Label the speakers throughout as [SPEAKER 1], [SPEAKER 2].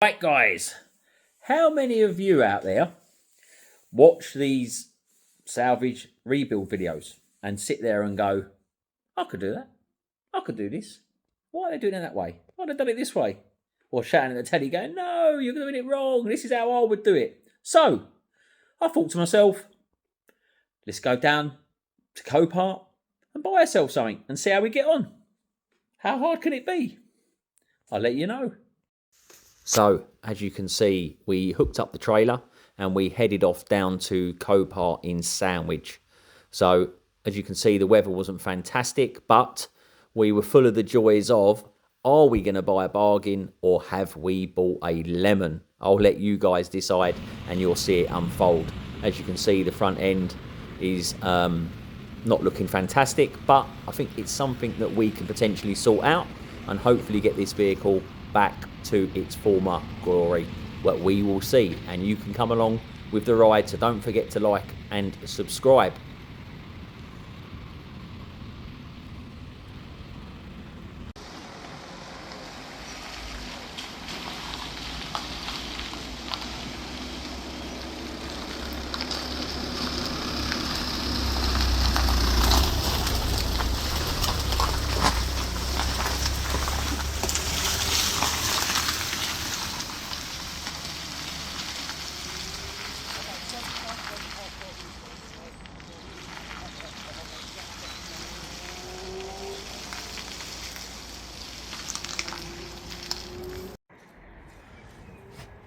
[SPEAKER 1] Right guys, how many of you out there watch these salvage rebuild videos and sit there and go, I could do that, I could do this, why are they doing it that way, why have they done it this way? Or shouting at the telly going, no, you're doing it wrong, this is how I would do it. So I thought to myself, let's go down to Copart and buy ourselves something and see how we get on. How hard can it be? I'll let you know. So, as you can see, we hooked up the trailer and we headed off down to Copart in Salvage. So, as you can see, the weather wasn't fantastic, but we were full of the joys of, are we going to buy a bargain or have we bought a lemon? I'll let you guys decide and you'll see it unfold. As you can see, the front end is not looking fantastic, but I think it's something that we can potentially sort out and hopefully get this vehicle back to its former glory. What we will see, and you can come along with the ride, so don't forget to like and subscribe.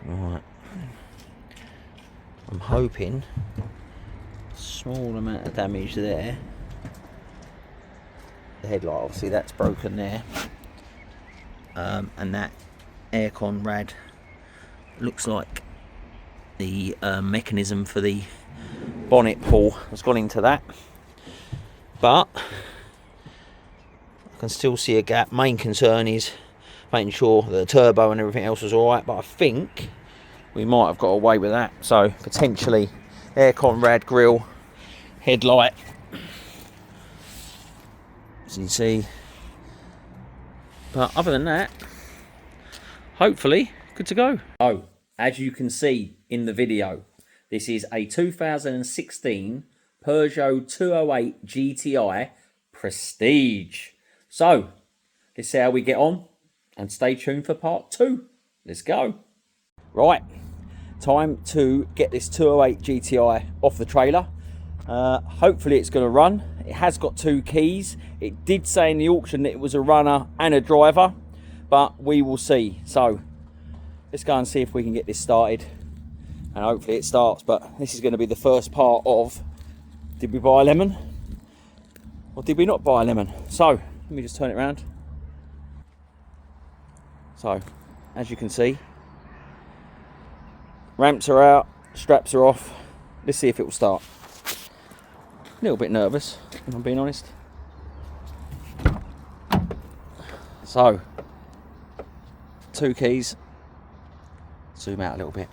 [SPEAKER 1] Right, I'm hoping small amount of damage there. The headlight, obviously that's broken there, and that aircon rad looks like the mechanism for the bonnet pull has gone into that, but I can still see a gap. Main concern is making sure that the turbo and everything else was alright, but I think we might have got away with that. So potentially aircon rad, grille, headlight, as you can see. But other than that, hopefully good to go. Oh, as you can see in the video, this is a 2016 Peugeot 208 GTI Prestige. So let's see how we get on and stay tuned for part 2. Let's go. Right, time to get this 208 GTI off the trailer. Hopefully it's going to run. It has got 2 keys. It did say in the auction that it was a runner and a driver, but we will see. So let's go and see if we can get this started, and hopefully it starts. But this is going to be the first part of, did we buy a lemon or did we not buy a lemon? So let me just turn it around. So as you can see, ramps are out, straps are off. Let's see if it will start. A little bit nervous, if I'm being honest. So 2 keys. Zoom out a little bit.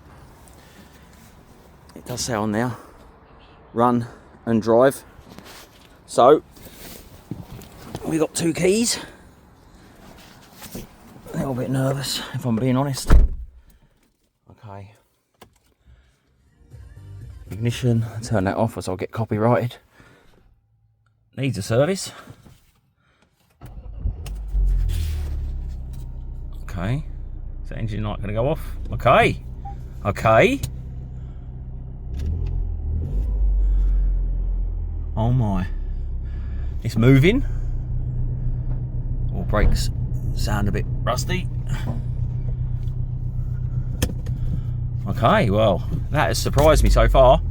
[SPEAKER 1] It does say on there, run and drive. So we got 2 keys. A little bit nervous, if I'm being honest. Okay. Ignition, turn that off as I'll get copyrighted. Needs a service. Okay. Is the engine light going to go off? Okay. Okay. Oh my. It's moving. All brakes sound a bit rusty. Okay, well, that has surprised me so far.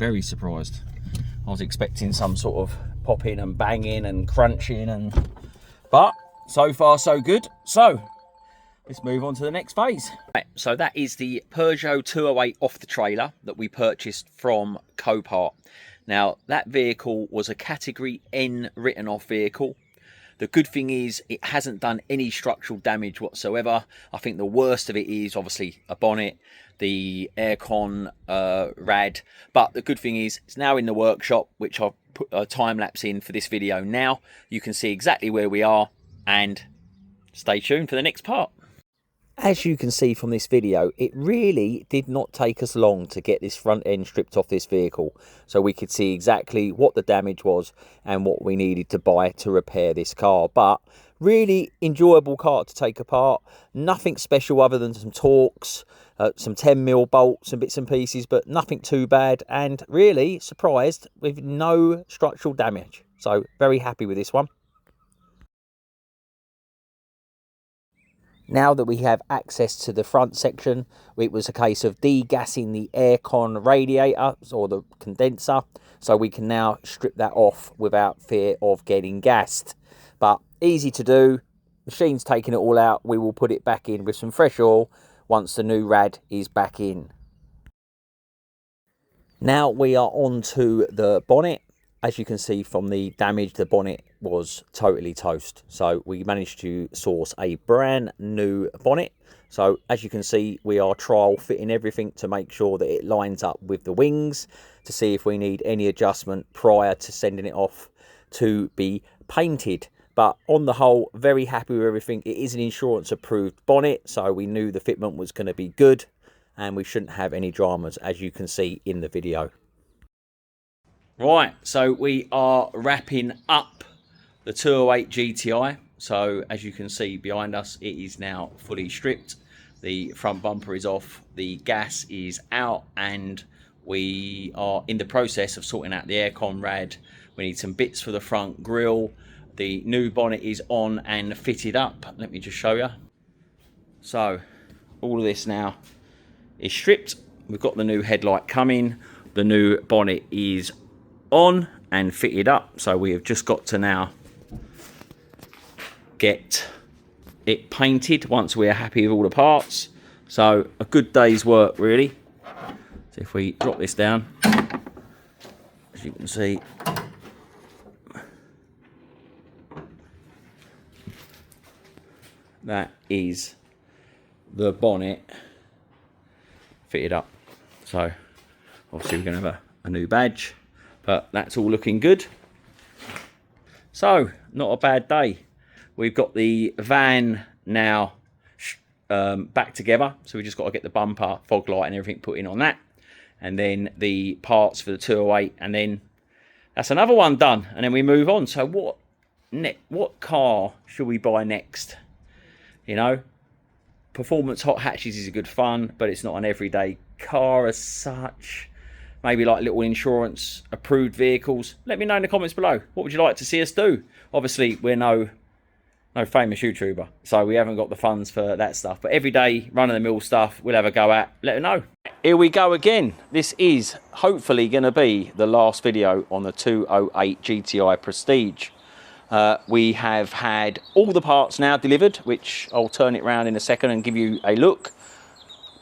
[SPEAKER 1] very surprised. I was expecting some sort of popping and banging and crunching, but so far so good. So let's move on to the next phase. Right, so that is the Peugeot 208 off the trailer that we purchased from Copart. Now, that vehicle was a Category N written off vehicle. The good thing is it hasn't done any structural damage whatsoever. I think the worst of it is obviously a bonnet, the aircon rad. But the good thing is it's now in the workshop, which I've put a time lapse in for this video now. You can see exactly where we are, and stay tuned for the next part. As you can see from this video, it really did not take us long to get this front end stripped off this vehicle, so we could see exactly what the damage was and what we needed to buy to repair this car. But really enjoyable car to take apart. Nothing special other than some Torx, some 10mm bolts and bits and pieces, but nothing too bad, and really surprised with no structural damage. So very happy with this one. Now that we have access to the front section, it was a case of degassing the aircon radiator or the condenser, so we can now strip that off without fear of getting gassed. But easy to do. Machine's taking it all out. We will put it back in with some fresh oil once the new rad is back in. Now we are on to the bonnet. As you can see from the damage, the bonnet was totally toast. So we managed to source a brand new bonnet. So as you can see, we are trial fitting everything to make sure that it lines up with the wings, to see if we need any adjustment prior to sending it off to be painted. But on the whole, very happy with everything. It is an insurance approved bonnet, so we knew the fitment was going to be good and we shouldn't have any dramas, as you can see in the video. Right, so we are wrapping up the 208 GTI. So as you can see behind us, it is now fully stripped. The front bumper is off, the gas is out, and we are in the process of sorting out the aircon rad. We need some bits for the front grille. The new bonnet is on and fitted up. Let me just show you. So all of this now is stripped. We've got the new headlight coming. The new bonnet is on and fitted up, so we have just got to now get it painted once we're happy with all the parts. So a good day's work really. So if we drop this down, as you can see, that is the bonnet fitted up. So obviously we're going to have a new badge, but that's all looking good. So not a bad day. We've got the van now back together, so we just got to get the bumper, fog light and everything put in on that, and then the parts for the 208, and then that's another one done, and then we move on. So what car should we buy next? You know, performance hot hatches is a good fun, but it's not an everyday car as such. Maybe like little insurance approved vehicles. Let me know in the comments below. What would you like to see us do? Obviously, we're no famous YouTuber, so we haven't got the funds for that stuff. But everyday run-of-the-mill stuff we'll have a go at. Let me know. Here we go again. This is hopefully going to be the last video on the 208 GTI Prestige. We have had all the parts now delivered, which I'll turn it around in a second and give you a look.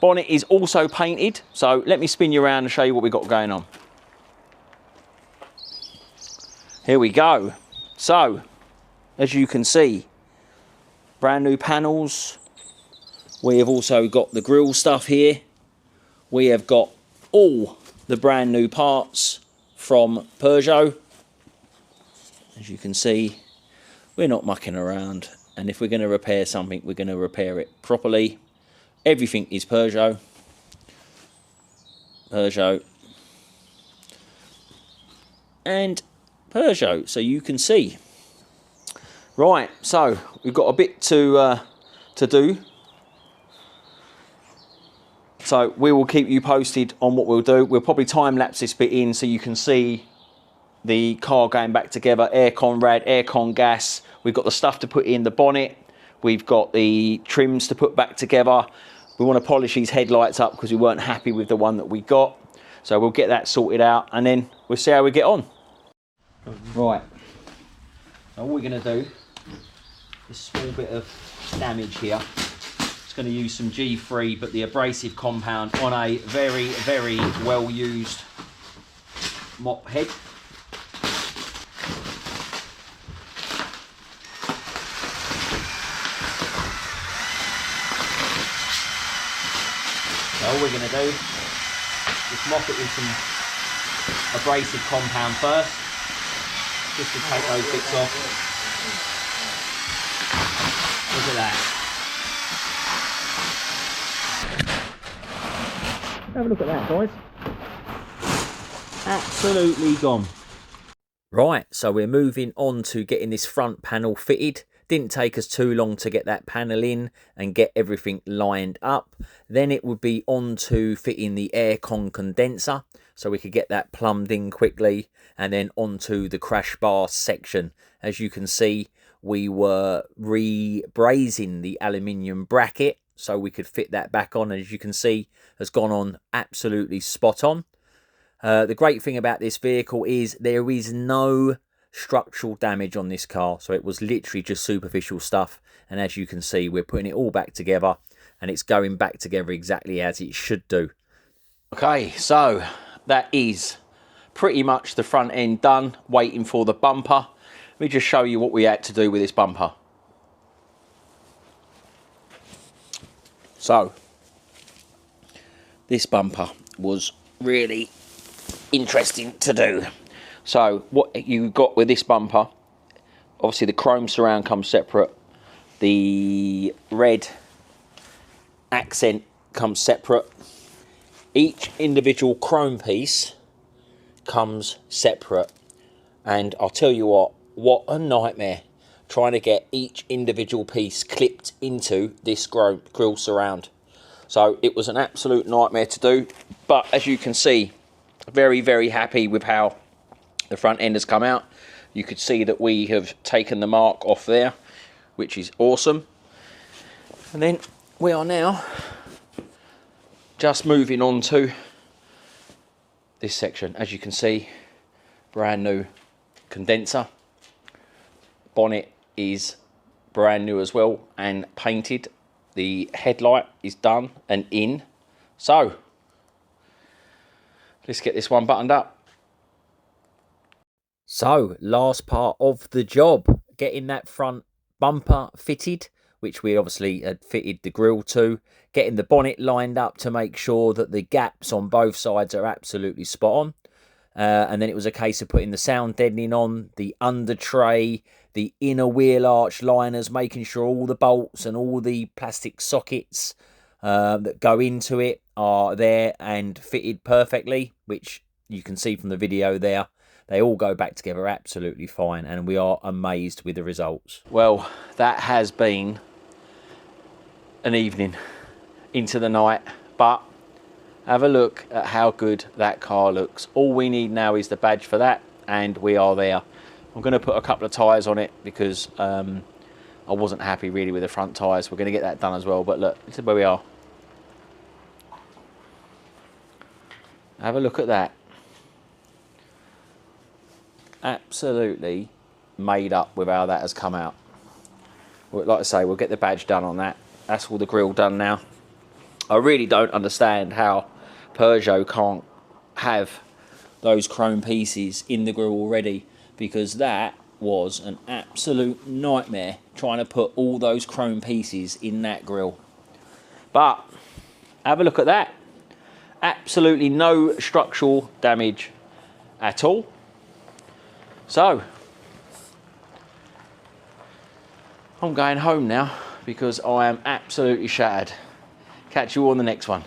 [SPEAKER 1] Bonnet is also painted, so let me spin you around and show you what we've got going on. Here we go. So, as you can see, brand new panels. We have also got the grille stuff here. We have got all the brand new parts from Peugeot. As you can see, we're not mucking around, and if we're going to repair something, we're going to repair it properly. Everything is Peugeot, and Peugeot, so you can see. Right, so we've got a bit to do. So we will keep you posted on what we'll do. We'll probably time lapse this bit in so you can see the car going back together. Aircon rad, aircon gas. We've got the stuff to put in the bonnet. We've got the trims to put back together. We want to polish these headlights up because we weren't happy with the one that we got. So we'll get that sorted out and then we'll see how we get on. Right, now all we're going to do, this small bit of damage here, it's going to use some G3, but the abrasive compound on a very, very well used mop head. So all we're going to do is mop it with some abrasive compound first, just to take those bits off. Look at that. Have a look at that, guys. Absolutely gone. Right, so we're moving on to getting this front panel fitted. Didn't take us too long to get that panel in and get everything lined up. Then it would be on to fitting the aircon condenser, so we could get that plumbed in quickly, and then onto the crash bar section. As you can see, we were re-brazing the aluminium bracket so we could fit that back on. As you can see, has gone on absolutely spot on. The great thing about this vehicle is there is no structural damage on this car, so it was literally just superficial stuff, and as you can see, we're putting it all back together and it's going back together exactly as it should do. Okay, so that is pretty much the front end done, waiting for the bumper. Let me just show you what we had to do with this bumper. So this bumper was really interesting to do. So what you got with this bumper, obviously the chrome surround comes separate, the red accent comes separate, each individual chrome piece comes separate, and I'll tell you what a nightmare trying to get each individual piece clipped into this grille surround. So it was an absolute nightmare to do, but as you can see, very, very happy with how the front end has come out. You could see that we have taken the mark off there, which is awesome. And then we are now just moving on to this section. As you can see, brand new condenser. Bonnet is brand new as well and painted. The headlight is done and in. So let's get this one buttoned up. So, last part of the job, getting that front bumper fitted, which we obviously had fitted the grille to, getting the bonnet lined up to make sure that the gaps on both sides are absolutely spot on. And then it was a case of putting the sound deadening on, the under tray, the inner wheel arch liners, making sure all the bolts and all the plastic sockets that go into it are there and fitted perfectly, which you can see from the video there. They all go back together absolutely fine, and we are amazed with the results. Well, that has been an evening into the night, but have a look at how good that car looks. All we need now is the badge for that, and we are there. I'm going to put a couple of tyres on it because I wasn't happy really with the front tyres. We're going to get that done as well, but look, this is where we are. Have a look at that. Absolutely made up with how that has come out. Like I say, we'll get the badge done on that. That's all the grille done now. I really don't understand how Peugeot can't have those chrome pieces in the grille already, because that was an absolute nightmare trying to put all those chrome pieces in that grille. But have a look at that. Absolutely no structural damage at all. So I'm going home now because I am absolutely shattered. Catch you all on the next one.